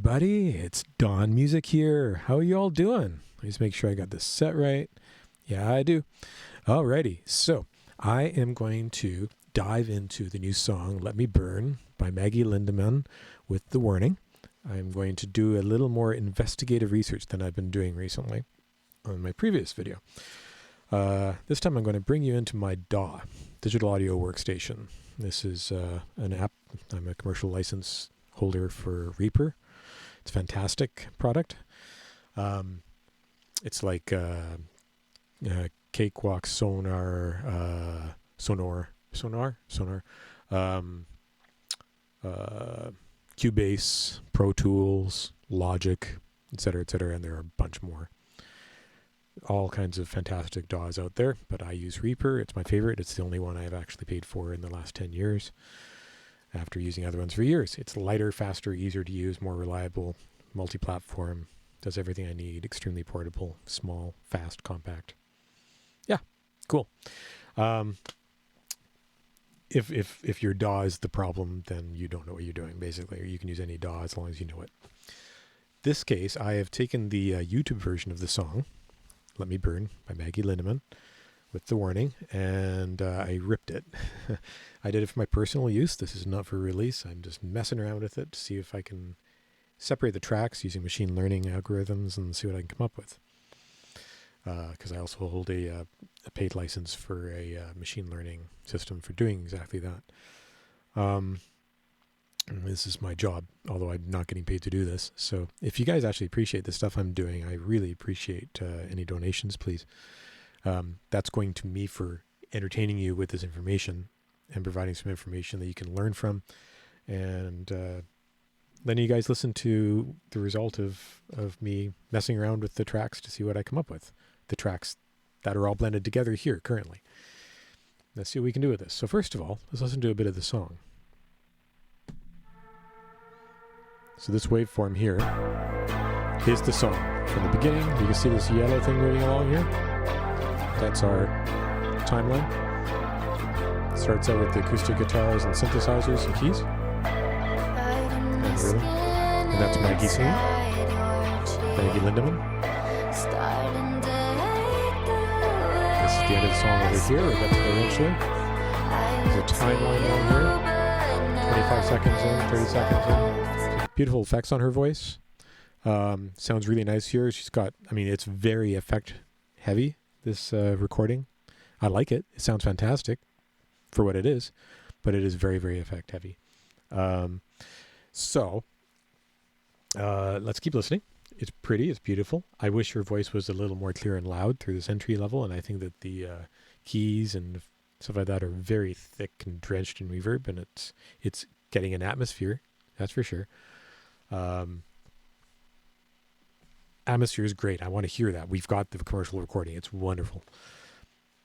everybody, it's Dawn Music here. How are you all doing? Let's make sure I got this set right. Yeah, I do. Alrighty, so I am going to dive into the new song Let Me Burn by Maggie Lindemann with the warning. I'm going to do a little more investigative research than I've been doing recently on my previous video. This time I'm going to bring you into my DAW, Digital Audio Workstation. This is an app. I'm a commercial license holder for Reaper. It's a fantastic product. It's like Cakewalk, Sonar, Cubase, Pro Tools, Logic, etc., and there are a bunch more. All kinds of fantastic DAWs out there, but I use Reaper. It's my favorite. It's the only one I've actually paid for in the last 10 years after using other ones for years. It's lighter, faster, easier to use, more reliable, multi-platform, does everything I need, extremely portable, small, fast, compact. Yeah, cool. If your DAW is the problem, then you don't know what you're doing, basically, or you can use any DAW as long as you know it. This case, I have taken the YouTube version of the song, Let Me Burn by Maggie Lindemann, with the warning, and I ripped it. I did it for my personal use. This is not for release. I'm just messing around with it to see if I can separate the tracks using machine learning algorithms and see what I can come up with. Because I also hold a paid license for a machine learning system for doing exactly that. This is my job, although I'm not getting paid to do this. So if you guys actually appreciate the stuff I'm doing, I really appreciate any donations, please. That's going to me for entertaining you with this information and providing some information that you can learn from. And then you guys listen to the result of me messing around with the tracks to see what I come up with. The tracks that are all blended together here currently. Let's see what we can do with this. So first of all, let's listen to a bit of the song. So this waveform here is the song. From the beginning, you can see this yellow thing moving along here. That's our timeline. It starts out with the acoustic guitars and synthesizers and keys. And rhythm. And that's Maggie singing. Maggie Lindemann. This is the end of the song over here. We'll get to it eventually. There's a timeline down here. 25 seconds in, 30 seconds in. Beautiful effects on her voice. Sounds really nice here. She's got, I mean, it's very effect heavy, this recording. I like it. It sounds fantastic for what it is, but it is very, very effect heavy. So let's keep listening. It's pretty. It's beautiful. I wish her voice was a little more clear and loud through this entry level, and I think that the keys and stuff like that are very thick and drenched in reverb, and it's getting an atmosphere. That's for sure. Atmosphere is great. I want to hear that. We've got the commercial recording. It's wonderful.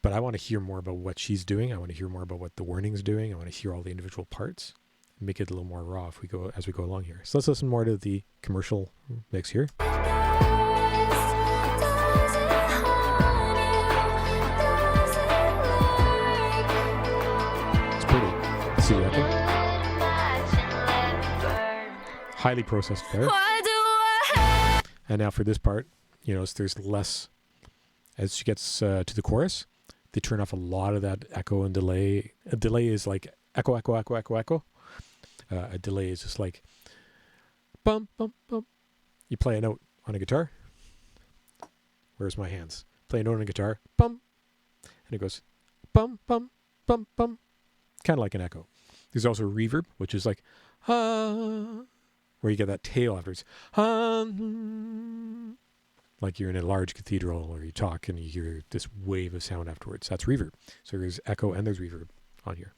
But I want to hear more about what she's doing. I want to hear more about what the warning's doing. I want to hear all the individual parts. Make it a little more raw as we go along here. So let's listen more to the commercial mix here. It's pretty. See the echo? Highly processed there. And now for this part, you know, there's less. As she gets to the chorus, they turn off a lot of that echo and delay. A delay is like echo, echo, echo, echo, echo. A delay is just like bum, bum, bum. You play a note on a guitar. Where's my hands? Play a note on a guitar, bum, and it goes bum, bum, bum, bum. Kind of like an echo. There's also reverb, which is like where you get that tail afterwards. Like you're in a large cathedral or you talk and you hear this wave of sound afterwards. That's reverb. So there's echo and there's reverb on here.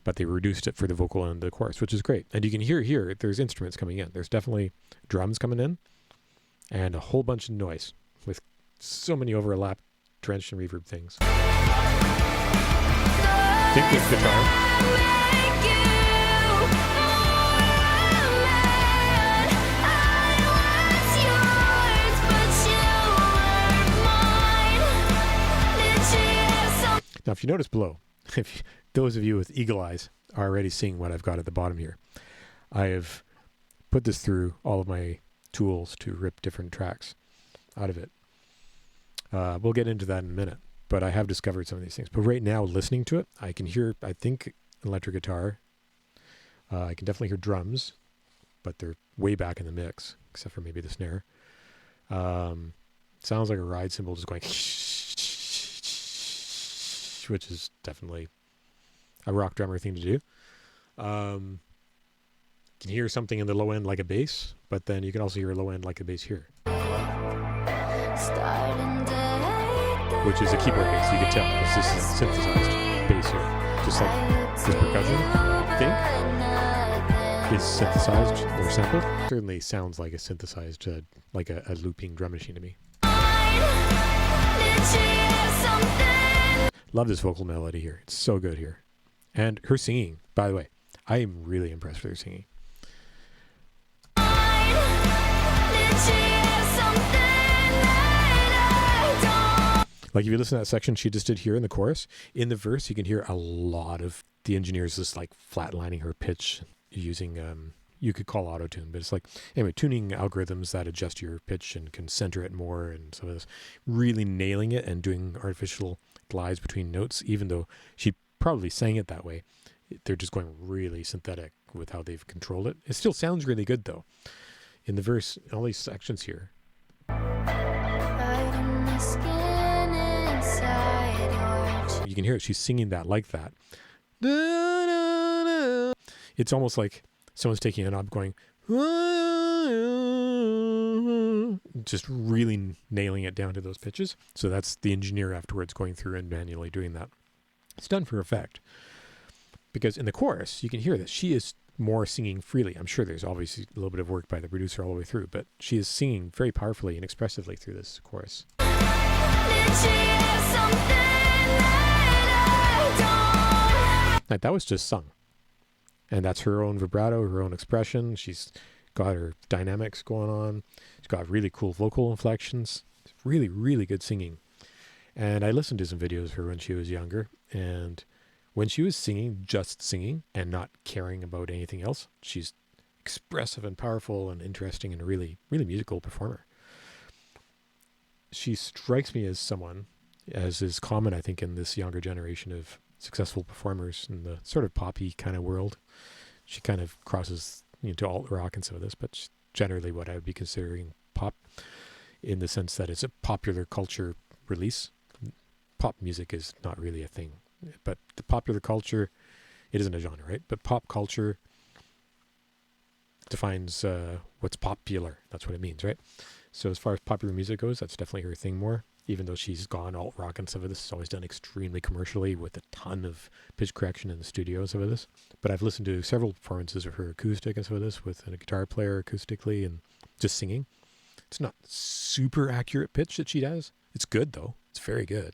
But they reduced it for the vocal and the chorus, which is great. And you can hear here, there's instruments coming in. There's definitely drums coming in and a whole bunch of noise with so many overlap, drenched and reverb things. I think this guitar. Now, if you notice below, those of you with eagle eyes, already seeing what I've got at the bottom here. I have put this through all of my tools to rip different tracks out of it. We'll get into that in a minute, but I have discovered some of these things. But right now, listening to it, I can hear, I think, electric guitar. I can definitely hear drums, but they're way back in the mix, except for maybe the snare. Sounds like a ride cymbal just going, which is definitely a rock drummer thing to do. You can hear something in the low end like a bass, but then you can also hear a low end like a bass here, which is a keyboard bass. You can tell this is a synthesized bass here, just like this percussion thing is synthesized or sampled. Certainly sounds like a synthesized, like a looping drum machine to me. Love this vocal melody here. It's so good here. And her singing, by the way, I am really impressed with her singing. Like if you listen to that section she just did here in the chorus, in the verse you can hear a lot of the engineers just like flatlining her pitch using, you could call auto-tune, but it's like, anyway, tuning algorithms that adjust your pitch and can center it more, and some of this, really nailing it and doing artificial glides between notes, even though she probably sang it that way. They're just going really synthetic with how they've controlled it. It still sounds really good though. In the verse, all these sections here. You can hear it. She's singing that like that. It's almost like someone's taking a knob going, just really nailing it down to those pitches. So that's the engineer afterwards going through and manually doing that. It's done for effect. Because in the chorus, you can hear that she is more singing freely. I'm sure there's obviously a little bit of work by the producer all the way through, but she is singing very powerfully and expressively through this chorus. Like that was just sung. And that's her own vibrato, her own expression. She's got her dynamics going on. She's got really cool vocal inflections. It's really, really good singing. And I listened to some videos of her when she was younger, and when she was singing, just singing and not caring about anything else, she's expressive and powerful and interesting and a really, really musical performer. She strikes me as someone, as is common, I think, in this younger generation of successful performers in the sort of poppy kind of world. She kind of crosses to alt rock and some of this, but she's generally what I would be considering pop, in the sense that it's a popular culture release. Pop music is not really a thing. But the popular culture, it isn't a genre, right? But pop culture defines what's popular. That's what it means, right? So as far as popular music goes, that's definitely her thing more. Even though she's gone alt rock and some of this is always done extremely commercially with a ton of pitch correction in the studio and some of this. But I've listened to several performances of her acoustic and some of this with a guitar player acoustically and just singing. It's not super accurate pitch that she does. It's good though. It's very good.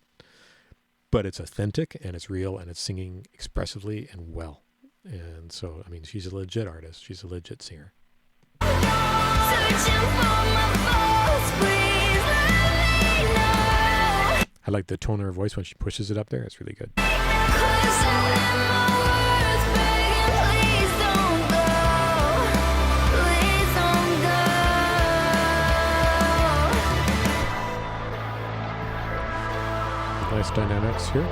But it's authentic and it's real and it's singing expressively and well. And so, I mean, she's a legit artist. She's a legit singer. I like the tone of her voice when she pushes it up there. It's really good. Nice dynamics here.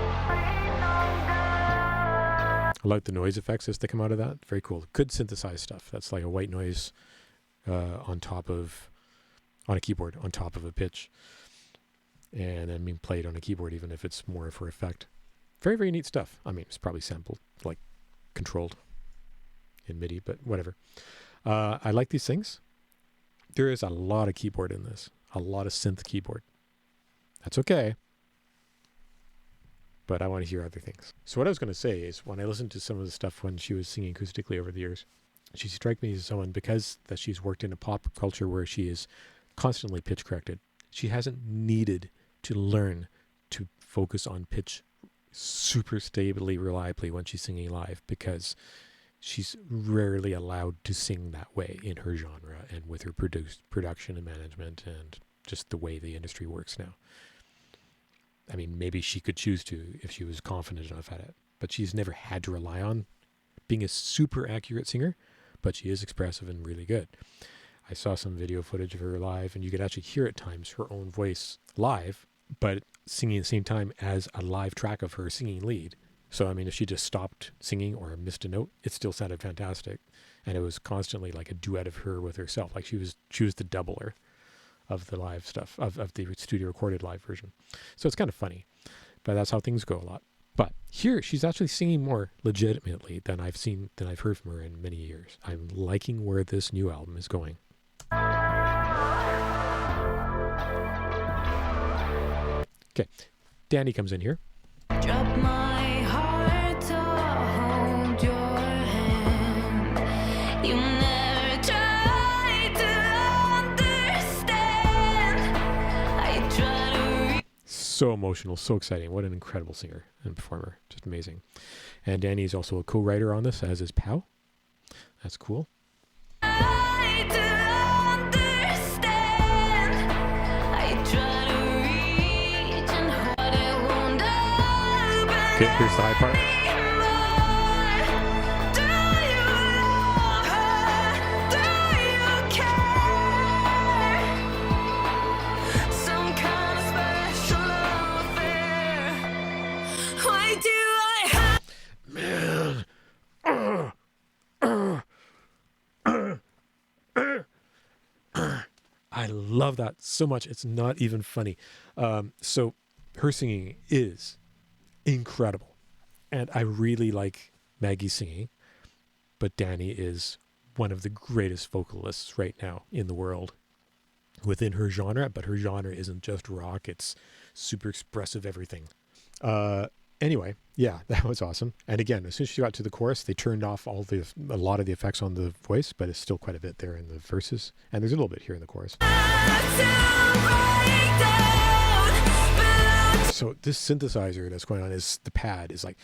I like the noise effects as they come out of that. Very cool. Good synthesized stuff. That's like a white noise on a keyboard, on top of a pitch. And then being played on a keyboard, even if it's more for effect. Very, very neat stuff. I mean, it's probably sampled, like controlled in MIDI, but whatever. I like these things. There is a lot of keyboard in this. A lot of synth keyboard. That's okay. But I want to hear other things. So what I was going to say is, when I listened to some of the stuff when she was singing acoustically over the years, she struck me as someone, because that she's worked in a pop culture where she is constantly pitch corrected, she hasn't needed to learn to focus on pitch super stably, reliably when she's singing live, because she's rarely allowed to sing that way in her genre and with her production and management and just the way the industry works now. I mean, maybe she could choose to if she was confident enough at it, but she's never had to rely on being a super accurate singer, but she is expressive and really good. I saw some video footage of her live, and you could actually hear at times her own voice live, but singing at the same time as a live track of her singing lead. So, I mean, if she just stopped singing or missed a note, it still sounded fantastic. And it was constantly like a duet of her with herself. Like she was the doubler of the live stuff, of the studio recorded live version. So it's kind of funny, but that's how things go a lot. But here, she's actually singing more legitimately than I've heard from her in many years. I'm liking where this new album is going. Okay, Danny comes in here. Drop my heart to hold your hand. You never tried to understand. I try to So emotional, so exciting. What an incredible singer and performer. Just amazing. And Danny is also a co-writer on this, as is Pow. That's cool. try to understand. I try to reach and hold it won't open. Okay, here's the high part. Do you love her? Do you care? Some kind of special affair. Why do I have Man. I love that so much. It's not even funny. So her singing is incredible. And I really like Maggie's singing. But Danny is one of the greatest vocalists right now in the world within her genre. But her genre isn't just rock. It's super expressive everything. Anyway, yeah, that was awesome. And again, as soon as she got to the chorus, they turned off a lot of the effects on the voice, but it's still quite a bit there in the verses. And there's a little bit here in the chorus. So this synthesizer that's going on is the pad is like,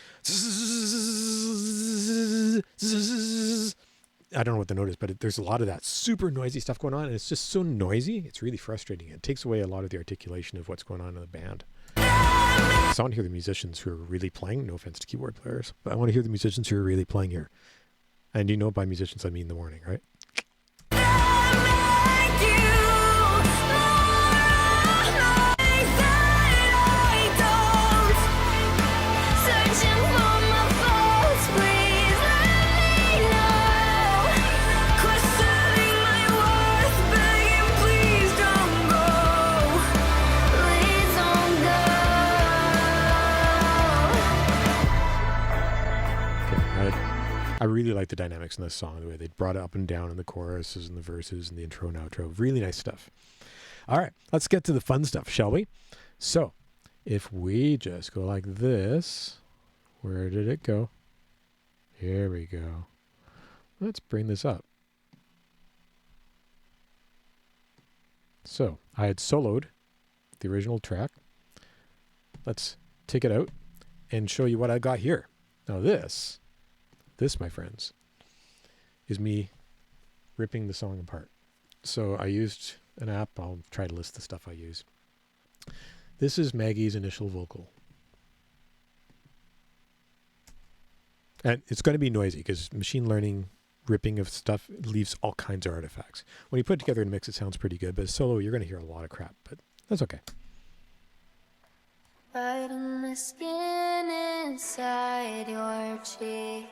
I don't know what the note is, but there's a lot of that super noisy stuff going on. And it's just so noisy. It's really frustrating. It takes away a lot of the articulation of what's going on in the band. So I want to hear the musicians who are really playing. No offense to keyboard players, but I want to hear the musicians who are really playing here. And you know, by musicians, I mean the morning, right? I really like the dynamics in this song, the way they brought it up and down in the choruses and the verses and the intro and outro. Really nice stuff. All right, let's get to the fun stuff, shall we? So, if we just go like this, where did it go? Here we go. Let's bring this up. So, I had soloed the original track. Let's take it out and show you what I got here. Now this, my friends, is me ripping the song apart. So I used an app. I'll try to list the stuff I used. This is Maggie's initial vocal. And it's going to be noisy because machine learning ripping of stuff leaves all kinds of artifacts. When you put it together in a mix, it sounds pretty good. But as solo, you're going to hear a lot of crap. But that's okay. Right on the skin inside your cheek,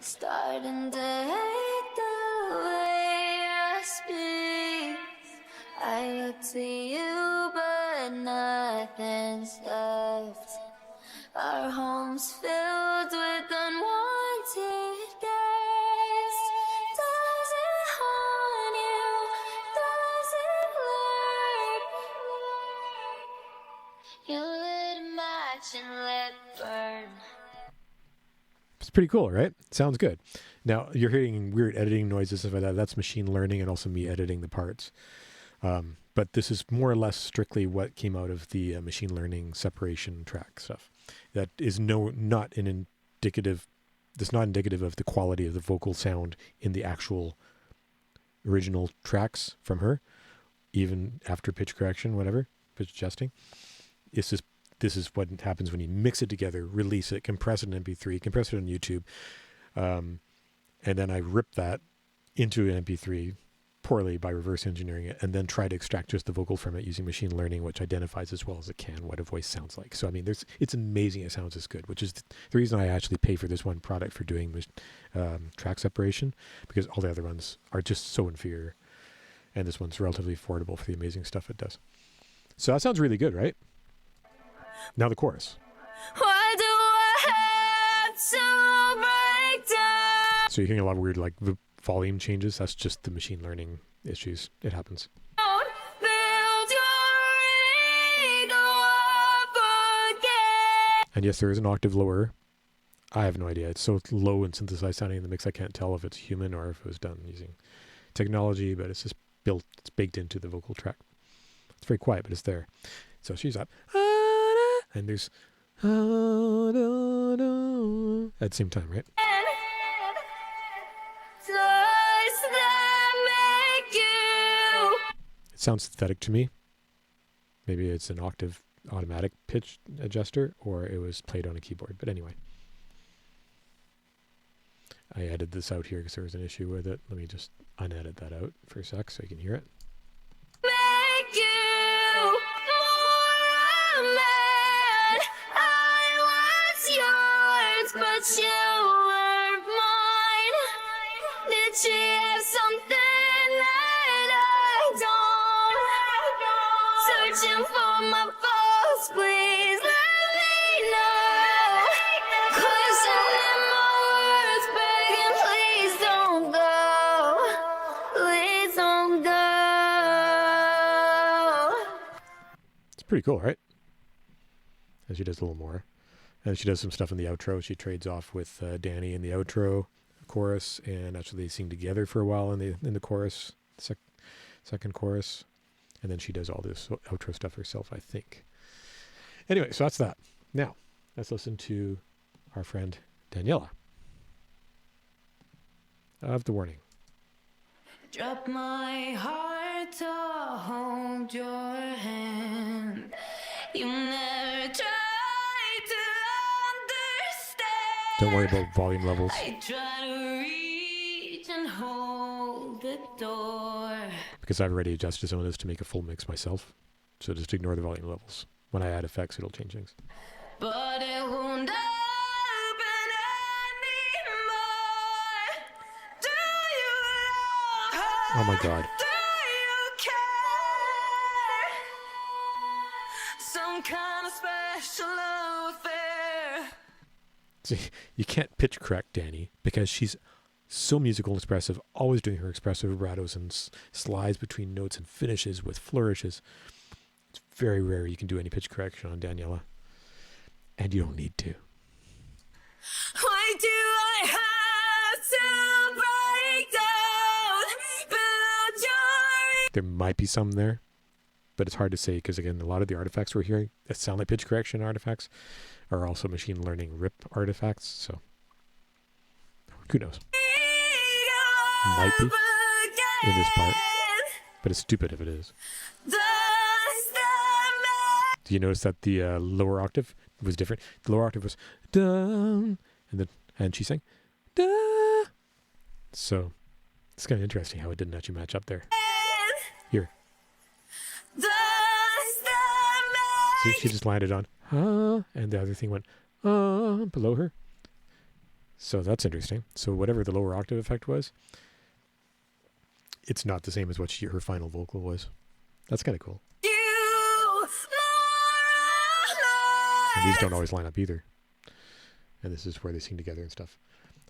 starting to hate the way I speak. I look to you, but nothing's left. Our home's filled with unwanted guests. Does it haunt you? Does it lurk? You lit a match and let it burn. It's pretty cool, right? Sounds good. Now, you're hearing weird editing noises, stuff like that. That's machine learning and also me editing the parts. But this is more or less strictly what came out of the machine learning separation track stuff. That is not indicative of the quality of the vocal sound in the actual original tracks from her, even after pitch correction, whatever, pitch adjusting. This is what happens when you mix it together, release it, compress it in MP3, compress it on YouTube, And then I ripped that into an MP3 poorly by reverse engineering it, and then try to extract just the vocal from it using machine learning, which identifies as well as it can what a voice sounds like. So I mean, it's amazing it sounds this good, which is the reason I actually pay for this one product for doing track separation, because all the other ones are just so inferior, and this one's relatively affordable for the amazing stuff it does. So that sounds really good, right? Now the chorus. Why do I have to break down? So you're hearing a lot of weird like volume changes. That's just the machine learning issues. It happens. Build your ego up again. And yes, there is an octave lower. I have no idea. It's so low and synthesized sounding in the mix, I can't tell if it's human or if it was done using technology, but it's just built, it's baked into the vocal track. It's very quiet, but it's there. So she's up. And there's at the same time, right? It sounds synthetic to me. Maybe it's an octave automatic pitch adjuster, or it was played on a keyboard. But anyway, I edited this out here because there was an issue with it. Let me just unedit that out for a sec so you can hear it. Make you more mad. I was yours, but you weren't mine. Did she have something that I don't? Searching for my faults, please let me know. Questioning my words, begging, please don't go. Please don't go. It's pretty cool, right? And she does a little more. And she does some stuff in the outro. She trades off with Danny in the outro chorus, and actually they sing together for a while in the chorus, second chorus. And then she does all this outro stuff herself, I think. Anyway, so that's that. Now, let's listen to our friend Daniela of The Warning. Drop my heart to hold your hand. You never tried to understand. Don't worry about volume levels. I try to reach and hold the door. Because I've already adjusted some of this to make a full mix myself. So just ignore the volume levels. When I add effects, it'll change things. But it won't open anymore. Do you love her? Oh my God. Do you care? Some kind of special affair. See, you can't pitch correct Danny because she's so musical and expressive, always doing her expressive vibratos and slides between notes and finishes with flourishes. It's very rare you can do any pitch correction on Daniela. And you don't need to. Why do I have to break down? Build your There might be some there, but it's hard to say because, again, a lot of the artifacts we're hearing that sound like pitch correction artifacts are also machine learning rip artifacts. So who knows? Might be in this part, but it's stupid if it is. Do you notice that the lower octave was different? The lower octave was dun, and she sang da. So it's kind of interesting how it didn't actually match up there. Here, see, she just landed on and the other thing went below her. So that's interesting. So whatever the lower octave effect was, it's not the same as what her final vocal was. That's kind of cool. And these don't always line up either. And this is where they sing together and stuff.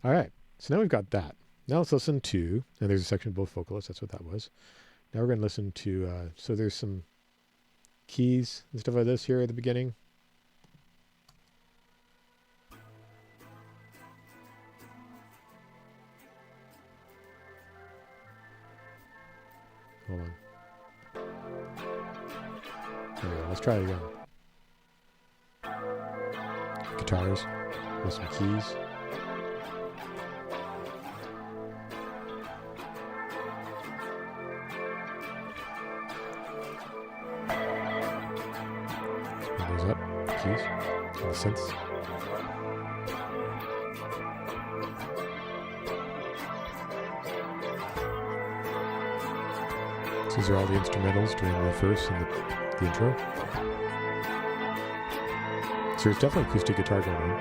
All right. So now we've got that. Now let's listen to, and there's a section of both vocalists. That's what that was. Now we're going to listen to, so there's some keys and stuff like this here at the beginning. Hold on. There we go. Let's try it again. Guitars with some keys. Bring those up. Keys. And the synths. So these are all the instrumentals during the verse and the intro. So there's definitely acoustic guitar going on.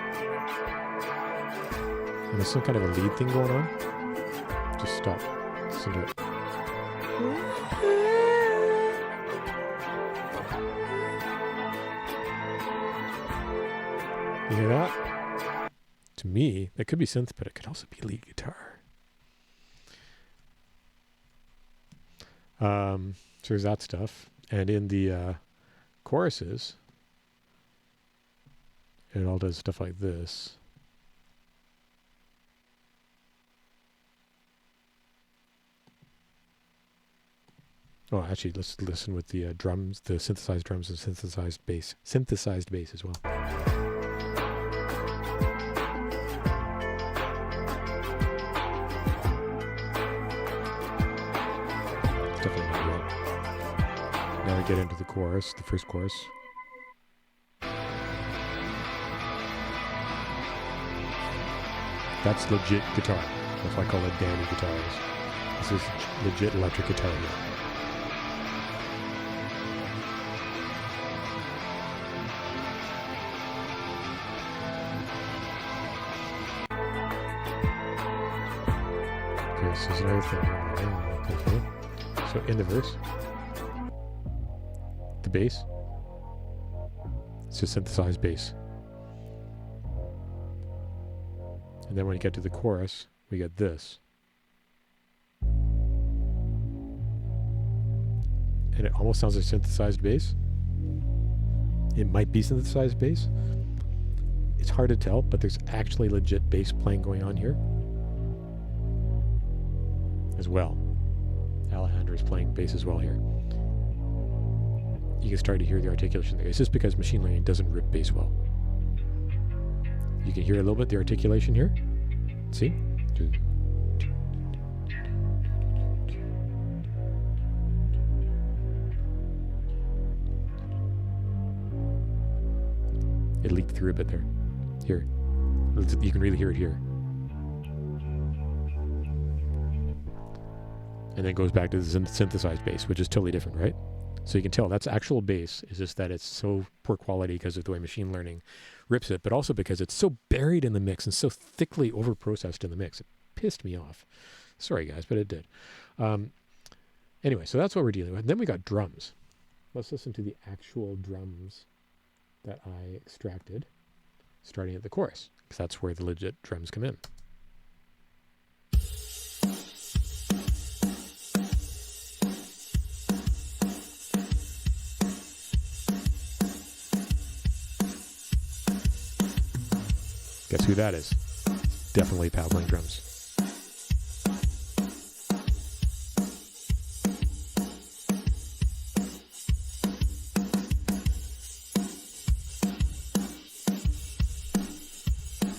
And there's some kind of a lead thing going on. Just stop. Listen to it. You hear that? To me, that could be synth, but it could also be lead guitar. So there's that stuff. And in the choruses, it all does stuff like this. Oh, actually, let's listen with the drums, the synthesized drums and synthesized bass as well. It's definitely not right. Now we get into the chorus, the first chorus. That's legit guitar. That's why I call it Danny guitars. This is legit electric guitar here. Okay, so there's another thing here. So in the verse, the bass, it's just synthesized bass. And then when you get to the chorus, we get this. And it almost sounds like synthesized bass. It might be synthesized bass. It's hard to tell, but there's actually legit bass playing going on here as well. Alejandro is playing bass as well here. You can start to hear the articulation there. It's just because machine learning doesn't rip bass well. You can hear a little bit the articulation here. See? It leaked through a bit there. Here. You can really hear it here. And then it goes back to the synthesized bass, which is totally different, right? So you can tell that's actual bass. It's just that it's so poor quality because of the way machine learning rips it, but also because it's so buried in the mix and so thickly over-processed in the mix. It pissed me off. Sorry, guys, but it did. Anyway, so that's what we're dealing with. And then we got drums. Let's listen to the actual drums that I extracted, starting at the chorus, because that's where the legit drums come in. Guess who that is? Definitely Pal playing drums.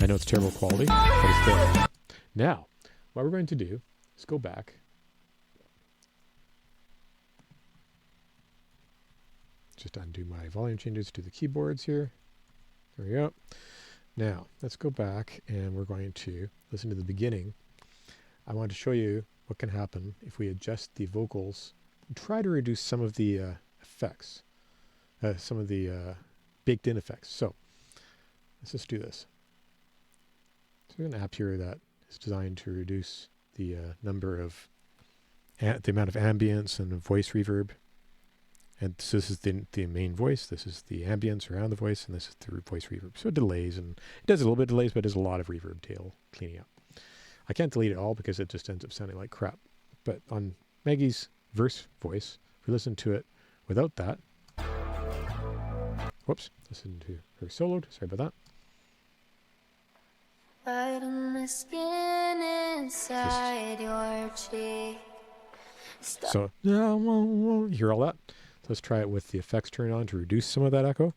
I know it's terrible quality, but it's there. Now, what we're going to do is go back. Just undo my volume changes to the keyboards here. There we go. Now, let's go back and we're going to listen to the beginning. I want to show you what can happen if we adjust the vocals and try to reduce some of the effects, some of the baked in effects. So, let's just do this. So we have an app here that is designed to reduce the number of, the amount of ambience and voice reverb. And so this is the main voice, this is the ambience around the voice, and this is the voice reverb. So it delays, and it does a little bit of delays, but it does a lot of reverb tail cleaning up. I can't delete it all because it just ends up sounding like crap. But on Maggie's verse voice, if we listen to it without that, whoops, listen to her soloed, sorry about that. Right on the skin inside your cheek. So, you hear all that? Let's try it with the effects turned on to reduce some of that echo.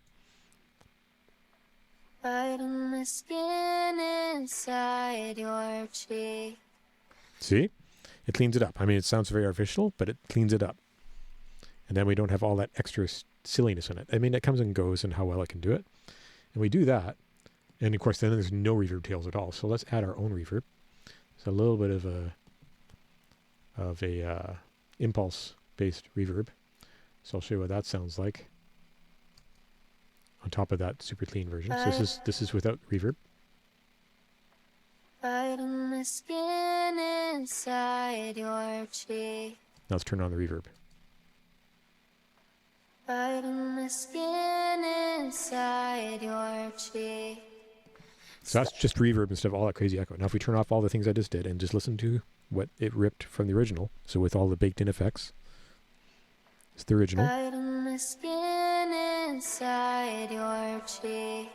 Right on the skin inside your cheek. See? It cleans it up. I mean, it sounds very artificial, but it cleans it up. And then we don't have all that extra silliness in it. I mean, it comes and goes and how well it can do it. And we do that. And of course, then there's no reverb tails at all. So let's add our own reverb. It's a little bit of a impulse based reverb. So I'll show you what that sounds like on top of that super clean version. So this is without reverb. Biting the skin inside your cheek. Now let's turn on the reverb. Biting the skin inside your cheek. So that's just reverb instead of all that crazy echo. Now if we turn off all the things I just did and just listen to what it ripped from the original, so with all the baked in effects, it's the original. Biting the skin inside your cheek.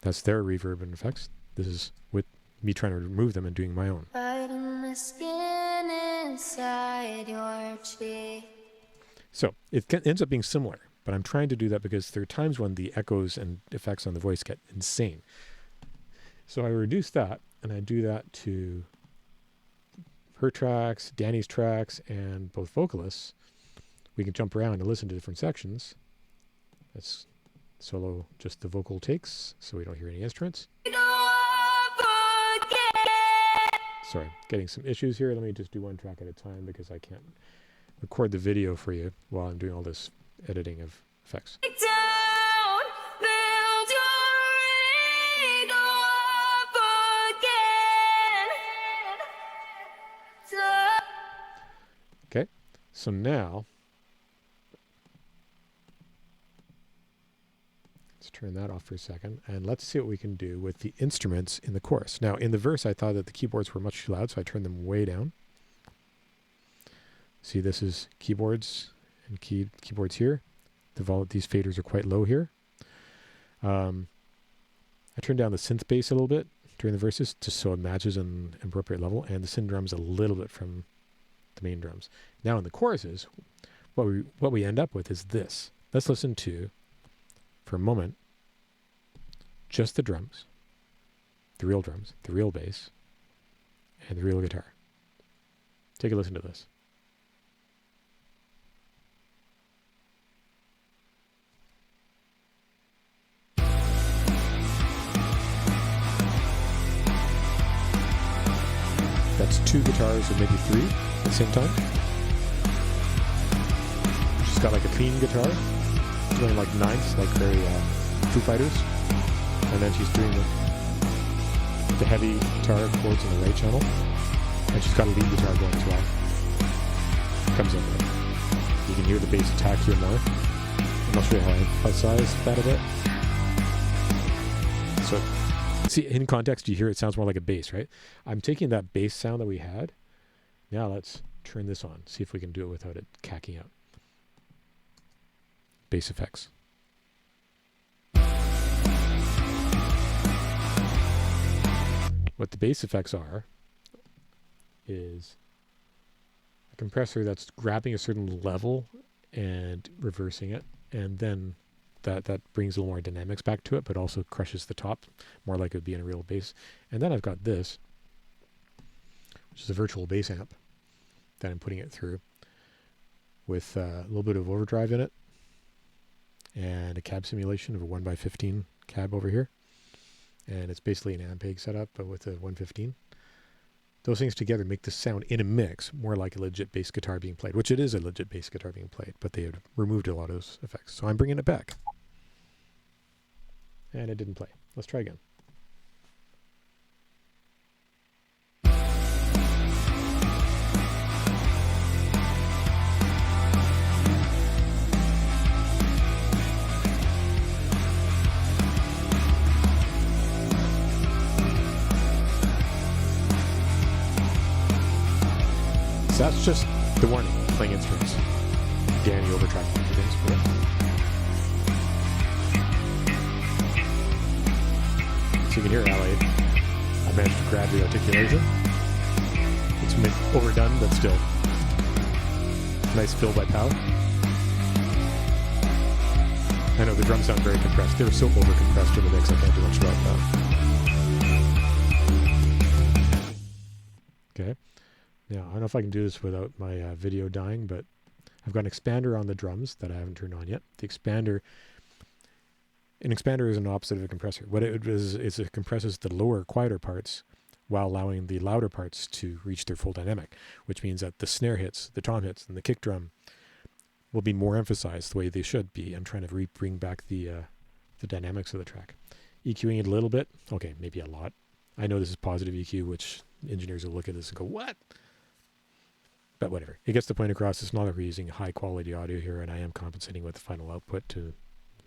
That's their reverb and effects. This is with me trying to remove them and doing my own. Biting the skin inside your cheek. So it ends up being similar, but I'm trying to do that because there are times when the echoes and effects on the voice get insane. So I reduce that, and I do that to her tracks, Danny's tracks, and both vocalists. We can jump around and listen to different sections. Let's solo just the vocal takes so we don't hear any instruments. Sorry, getting some issues here. Let me just do one track at a time because I can't record the video for you while I'm doing all this editing of effects. Okay, so now let's turn that off for a second and let's see what we can do with the instruments in the chorus. Now in the verse I thought that the keyboards were much too loud, so I turned them way down. See, this is keyboards and keyboards here. These faders are quite low here. I turned down the synth bass a little bit during the verses just so it matches an appropriate level, and the synth drums a little bit from the main drums. Now in the choruses, what we end up with is this. Let's listen to, for a moment, just the drums, the real bass, and the real guitar. Take a listen to this. That's two guitars or maybe three at the same time. She's got like a clean guitar, doing like ninths, like very Foo Fighters, and then she's doing the heavy guitar chords in the right channel, and she's got a lead guitar going as well. Comes in there. You can hear the bass attack here more, and I'll show you how I emphasize that a bit. So. See, in context, you hear it sounds more like a bass, right? I'm taking that bass sound that we had. Now let's turn this on. See if we can do it without it cacking out. Bass effects. What the bass effects are is a compressor that's grabbing a certain level and reversing it, and then that brings a little more dynamics back to it, but also crushes the top, more like it would be in a real bass. And then I've got this, which is a virtual bass amp that I'm putting it through with a little bit of overdrive in it and a cab simulation of a 1x15 cab over here. And it's basically an Ampeg setup, but with a 115. Those things together make the sound in a mix more like a legit bass guitar being played, which it is a legit bass guitar being played, but they had removed a lot of those effects. So I'm bringing it back. And it didn't play. Let's try again. So that's just the warning, playing instruments. Danny overtracking things for it. So you can hear Allie. I managed to grab the articulation. It's overdone, but still. Nice fill by Pow. I know the drums sound very compressed. They were so over-compressed in the mix, I can't do much about that. Okay. Now, I don't know if I can do this without my video dying, but I've got an expander on the drums that I haven't turned on yet. The expander... An expander is an opposite of a compressor. What it is it compresses the lower, quieter parts while allowing the louder parts to reach their full dynamic, which means that the snare hits, the tom hits, and the kick drum will be more emphasized the way they should be. I'm trying to bring back the dynamics of the track. EQing it a little bit. Okay, maybe a lot. I know this is positive EQ, which engineers will look at this and go, what? But whatever. It gets the point across. It's not like we're using high quality audio here, and I am compensating with the final output to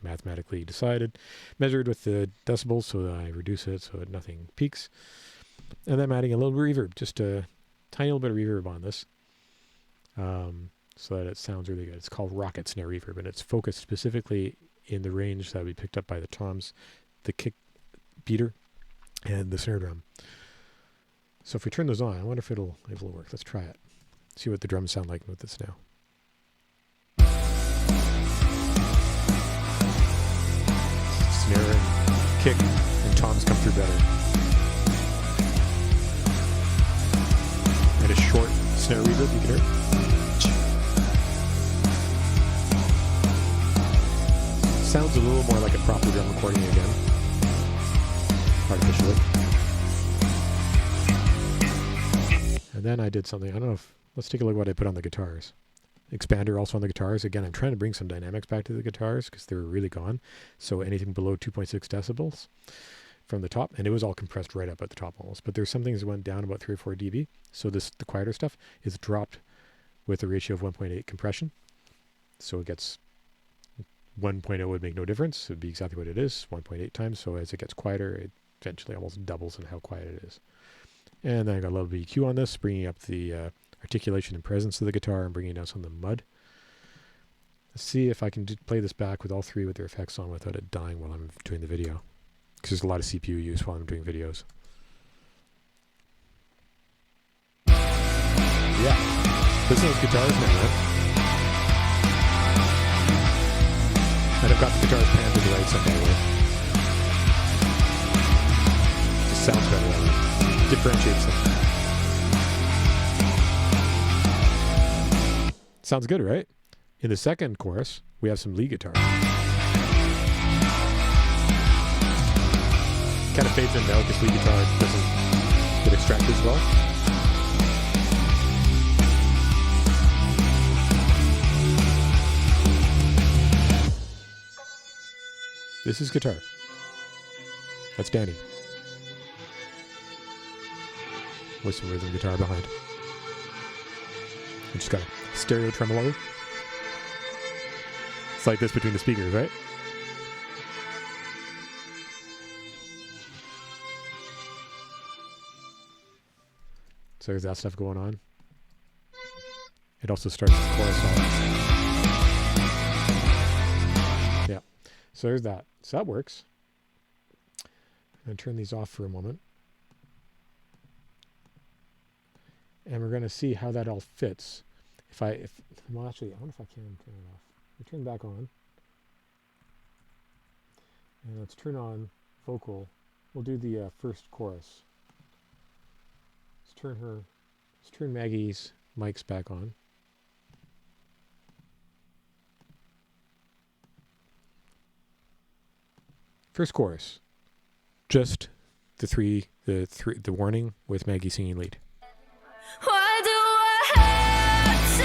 mathematically decided, measured with the decibels so that I reduce it so that nothing peaks. And then I'm adding a little reverb, just a tiny little bit of reverb on this, so that it sounds really good. It's called rocket snare reverb, and it's focused specifically in the range that we picked up by the toms, the kick beater, and the snare drum. So if we turn those on, I wonder if it'll work. Let's try it. See what the drums sound like with this now. Snare and kick and toms come through better. And a short snare reverb, you can hear. Sounds a little more like a proper drum recording again, artificially. And then I did something, I don't know if, let's take a look at what I put on the guitars. Expander also on the guitars. Again, I'm trying to bring some dynamics back to the guitars because they were really gone. So anything below 2.6 decibels from the top, and it was all compressed right up at the top almost. But there's some things that went down about 3 or 4 dB. So the quieter stuff is dropped with a ratio of 1.8 compression. So it gets 1.0 would make no difference. It would be exactly what it is, 1.8 times. So as it gets quieter, it eventually almost doubles in how quiet it is. And then I got a little bit of EQ on this, bringing up the articulation and presence of the guitar and bringing down some of the mud. Let's see if I can play this back with all three with their effects on without it dying while I'm doing the video. Because there's a lot of CPU use while I'm doing videos. Yeah. Listen to those guitars now, right? And I've got the guitars panned to the right side, by the way. Just sounds better that way. Differentiates them. Sounds good, right? In the second chorus, we have some lead guitar. Kind of fades in now because lead guitar doesn't get extracted as well. This is guitar. That's Danny. With some rhythm guitar behind. I just got a stereo tremolo. It's like this between the speakers, right? So there's that stuff going on. It also starts the chorus off. Yeah. So there's that. So that works. I'm going to turn these off for a moment. And we're going to see how that all fits. Well, actually, I wonder if I can turn it off. We turn back on. And let's turn on vocal. We'll do the first chorus. Let's turn Maggie's mics back on. First chorus. Just the warning with Maggie singing lead. Why do I have to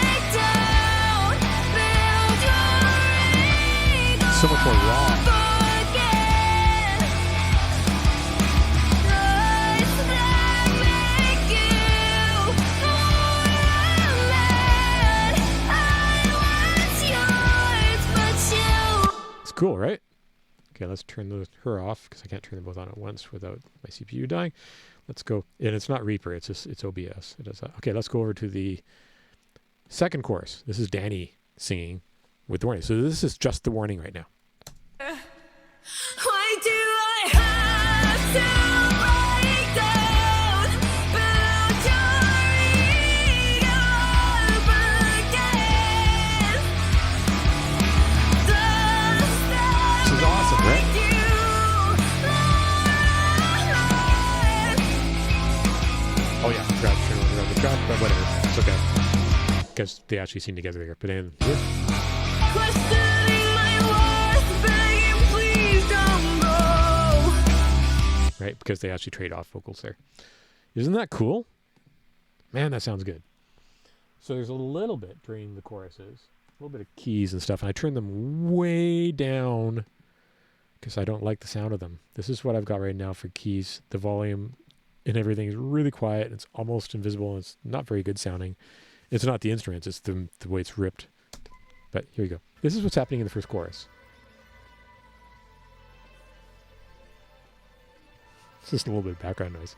break down, build your ego So much more raw. again? Does that make you more mad? I was yours, but you. It's cool, right? Okay, let's turn her off because I can't turn them both on at once without my CPU dying. Let's go. And it's not Reaper, it's OBS. It does that. Okay, let's go over to the second chorus. This is Danny singing with the warning. So this is just the warning right now. Why do I have to break down, build your ego up again? Does that This is awesome, right? make you Oh yeah, forgot to turn on the track, but whatever. It's okay. Because they actually sing together here. But in here. questioning my worth, begging please don't go? right? Because they actually trade off vocals there. Isn't that cool? Man, that sounds good. So there's a little bit during the choruses, a little bit of keys and stuff, and I turn them way down because I don't like the sound of them. This is what I've got right now for keys. The volume and everything is really quiet. It's almost invisible, and it's not very good sounding. It's not the instruments, it's the way it's ripped. But here you go. This is what's happening in the first chorus. It's just a little bit of background noise.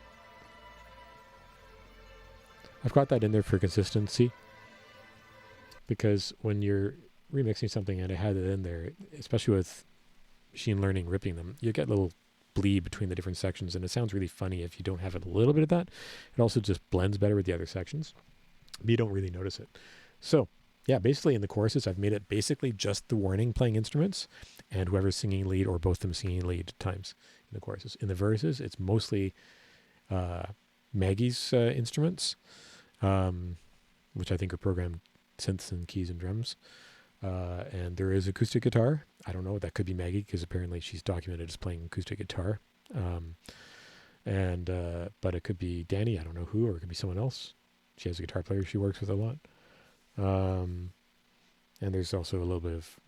I've got that in there for consistency, because when you're remixing something and I had it in there, especially with machine learning ripping them, you get a little bleed between the different sections, and it sounds really funny if you don't have a little bit of that. It also just blends better with the other sections, but you don't really notice it. So yeah, basically in the choruses, I've made it basically just the warning playing instruments and whoever's singing lead or both of them singing lead at times in the choruses. In the verses, it's mostly Maggie's instruments, which I think are programmed synths and keys and drums. And there is acoustic guitar. I don't know, that could be Maggie because apparently she's documented as playing acoustic guitar. But it could be Danny, I don't know who, or it could be someone else. She has a guitar player she works with a lot. And there's also a little bit of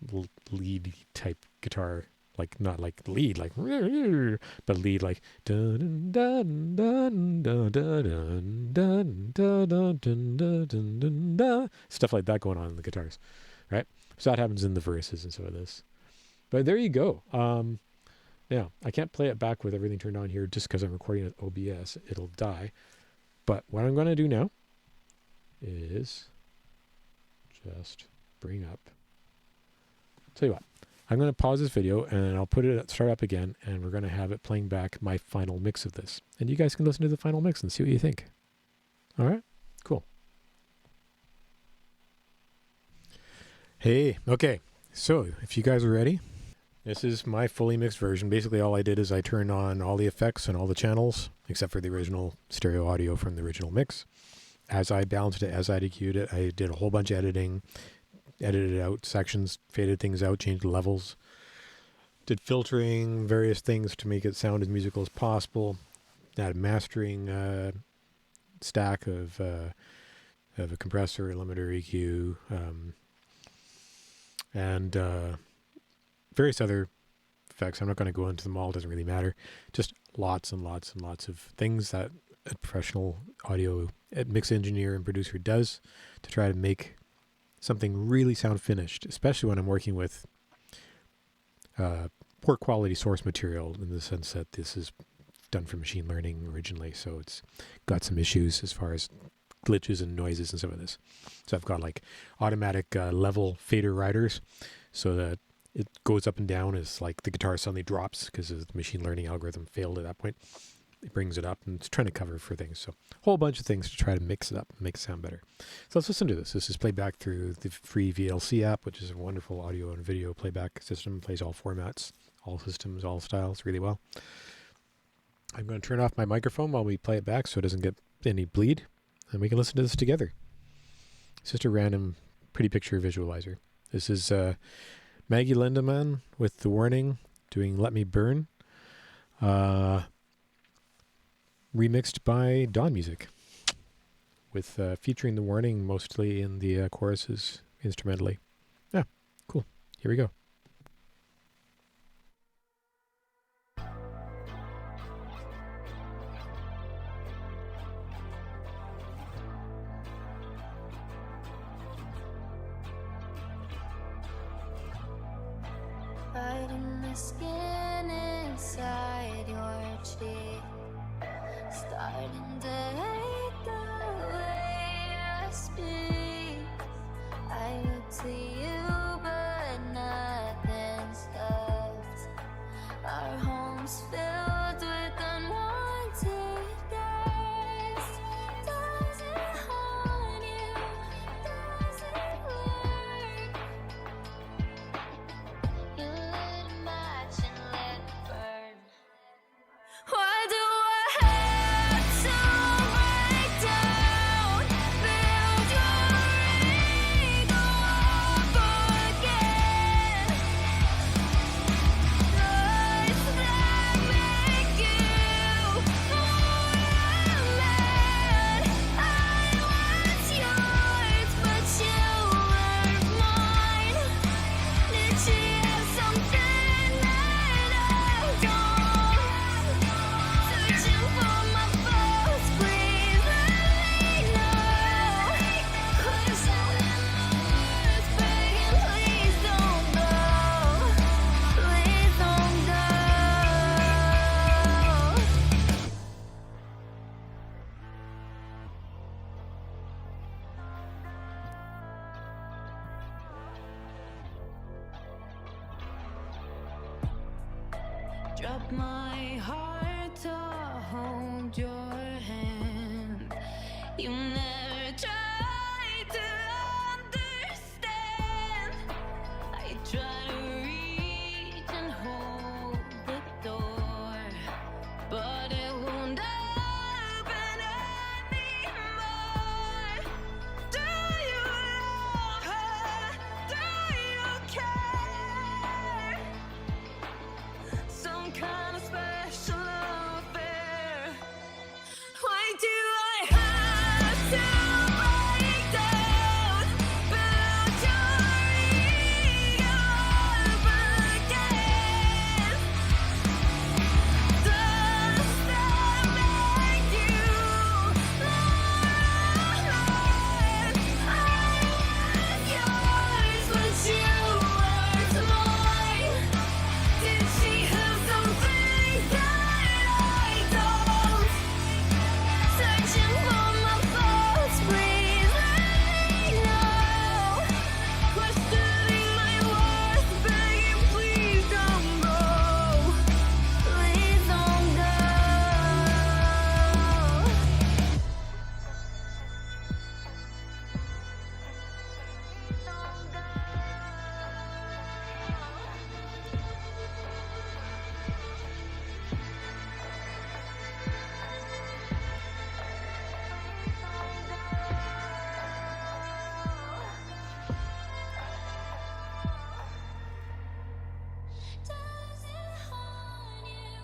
lead type guitar, like not like lead, like, but lead like dun dun dun dun dun dun dun dun dun dun, stuff like that going on in the guitars, right? So that happens in the verses and so of this. But there you go. Now I can't play it back with everything turned on here just because I'm recording with OBS. It'll die. But what I'm going to do now is just bring up. Tell you what, I'm going to pause this video and I'll start up again, and we're going to have it playing back my final mix of this. And you guys can listen to the final mix and see what you think. All right, cool. Hey, okay. So if you guys are ready, this is my fully mixed version. Basically all I did is I turned on all the effects and all the channels, except for the original stereo audio from the original mix. As I balanced it, as I EQ'd it, I did a whole bunch of editing, edited out sections, faded things out, changed the levels, did filtering, various things to make it sound as musical as possible. Added mastering stack of a compressor, limiter, EQ, and various other effects. I'm not going to go into them all, it doesn't really matter. Just lots and lots and lots of things that a professional audio mix engineer and producer does to try to make something really sound finished, especially when I'm working with poor quality source material, in the sense that this is done for machine learning originally, so it's got some issues as far as glitches and noises and some of this. So I've got like automatic level fader riders, so that it goes up and down as like the guitar suddenly drops because the machine learning algorithm failed at that point. It brings it up, and it's trying to cover for things. So a whole bunch of things to try to mix it up and make it sound better. So let's listen to this. This is played back through the free VLC app, which is a wonderful audio and video playback system. Plays all formats, all systems, all styles really well. I'm going to turn off my microphone while we play it back so it doesn't get any bleed, and we can listen to this together. It's just a random pretty picture visualizer. This is Maggie Lindemann with The Warning doing Let Me Burn. Remixed by Dawn Music, with featuring The Warning mostly in the choruses instrumentally. Yeah, cool. Here we go. Hiding the skin inside your cheek, starting to hate the way I speak. I look to you, but nothing's left. Our home's filled with unwanted guests. Does it haunt you? Does it work? You lit a match and let it burn. Why do I have to break down? Drop my heart to hold your hand. You never tried to understand. I try to reach and hold the door, but it won't open anymore. Do you love her? Do you care? Some kind of special affair. Why do I have to break down, build your ego up again? Does that make you mine? I was yours, but you weren't mine. Did she have something that I don't? Searching for my thoughts, please let me know. Questioning my worth, begging, please don't go. Please don't go. Don't go. Does it haunt you?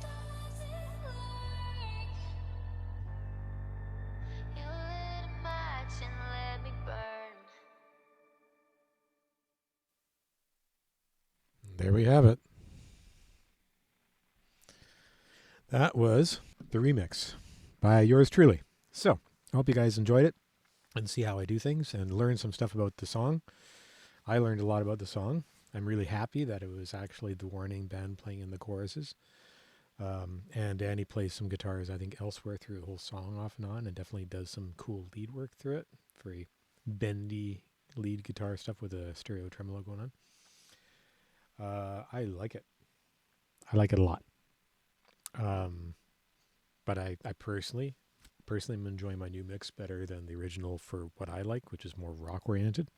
Does it lurk? You lit a match and let me burn. There we have it. That was the remix by yours truly. So, I hope you guys enjoyed it and see how I do things and learn some stuff about the song. I learned a lot about the song. I'm really happy that it was actually the Warning band playing in the choruses. And Danny plays some guitars, I think, elsewhere through the whole song off and on, and definitely does some cool lead work through it. Very bendy lead guitar stuff with a stereo tremolo going on. I like it. I like it a lot. But I personally am enjoying my new mix better than the original for what I like, which is more rock oriented.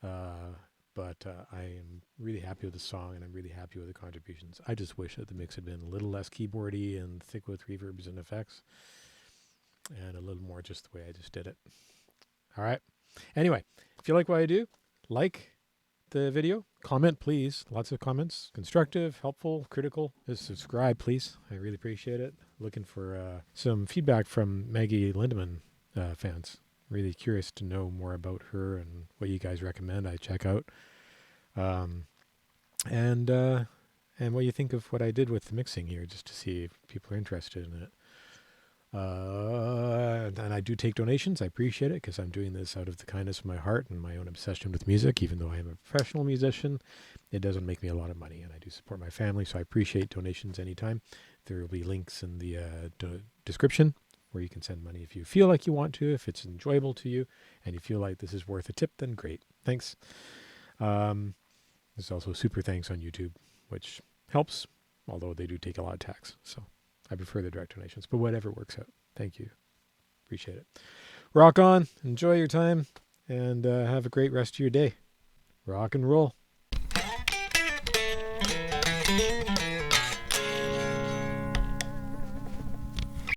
But I am really happy with the song, and I'm really happy with the contributions. I just wish that the mix had been a little less keyboardy and thick with reverbs and effects, and a little more just the way I just did it. All right. Anyway, if you like what I do, like the video, comment please. Lots of comments, constructive, helpful, critical. Just subscribe please. I really appreciate it. Looking for some feedback from Maggie Lindemann fans. Really curious to know more about her and what you guys recommend I check out, and what you think of what I did with the mixing here, just to see if people are interested in it. And I do take donations. I appreciate it, because I'm doing this out of the kindness of my heart and my own obsession with music. Even though I am a professional musician, it doesn't make me a lot of money, and I do support my family, so I appreciate donations anytime. There will be links in the description where you can send money if you feel like you want to, if it's enjoyable to you, and you feel like this is worth a tip, then great. Thanks. There's also super thanks on YouTube, which helps, although they do take a lot of tax. So I prefer the direct donations, but whatever works out. Thank you. Appreciate it. Rock on. Enjoy your time, and have a great rest of your day. Rock and roll.